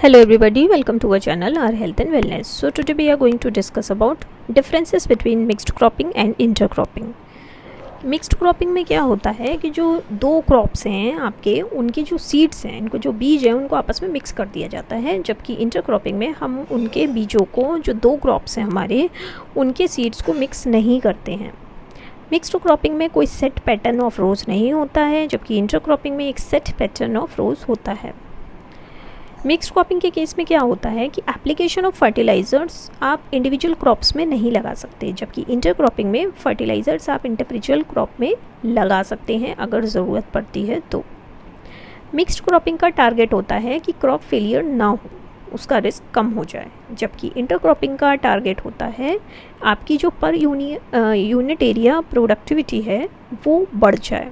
Hello everybody, welcome to our channel, our health and wellness. So today we are going to discuss about differences between mixed cropping and intercropping. Mixed cropping में क्या होता है कि जो दो crops हैं आपके, उनके जो सीड्स हैं, इनको जो बीज हैं उनको आपस में मिक्स कर दिया जाता है, जबकि इंटरक्रॉपिंग में हम उनके बीजों को, जो दो क्रॉप्स हैं हमारे, उनके सीड्स को मिक्स नहीं करते हैं। मिक्स्ड क्रॉपिंग में कोई सेट पैटर्न ऑफ रोज़ नहीं होता है, जबकि इंटरक्रॉपिंग में एक सेट पैटर्न ऑफ रोज़ होता है। मिक्स्ड क्रॉपिंग के केस में क्या होता है कि एप्लीकेशन ऑफ फर्टिलाइज़र्स आप इंडिविजुअल क्रॉप्स में नहीं लगा सकते, जबकि इंटरक्रॉपिंग में फर्टिलाइज़र्स आप इंडिविजुअल क्रॉप में लगा सकते हैं अगर ज़रूरत पड़ती है तो। मिक्स्ड क्रॉपिंग का टारगेट होता है कि क्रॉप फेलियर ना हो, उसका रिस्क कम हो जाए, जबकि इंटरक्रॉपिंग का टारगेट होता है आपकी जो पर यूनिट एरिया प्रोडक्टिविटी है वो बढ़ जाए।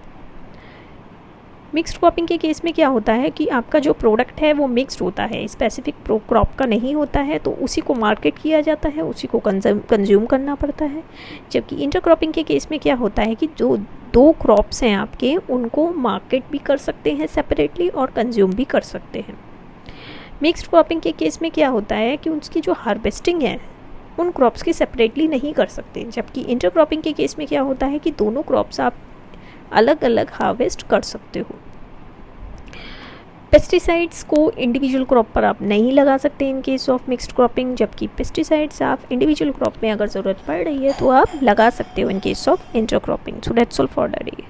मिक्स्ड क्रॉपिंग के केस में क्या होता है कि आपका जो प्रोडक्ट है वो मिक्स्ड होता है, स्पेसिफिक क्रॉप का नहीं होता है, तो उसी को मार्केट किया जाता है, उसी को कंज्यूम करना पड़ता है। जबकि इंटरक्रॉपिंग के केस में क्या होता है कि जो दो क्रॉप्स हैं आपके, उनको मार्केट भी कर सकते हैं सेपरेटली और कंज्यूम भी कर सकते हैं। मिक्स्ड क्रॉपिंग के केस में क्या होता है कि उसकी जो हार्वेस्टिंग है उन क्रॉप्स की सेपरेटली नहीं कर सकते, जबकि इंटरक्रॉपिंग के केस में क्या होता है कि दोनों क्रॉप्स आप अलग अलग हार्वेस्ट कर सकते हो। पेस्टिसाइड्स को इंडिविजुअल क्रॉप पर आप नहीं लगा सकते in case of mixed cropping, जबकि पेस्टिसाइड्स आप इंडिविजुअल क्रॉप में अगर ज़रूरत पड़ रही है तो आप लगा सकते हो in case of intercropping. So that's all for the day.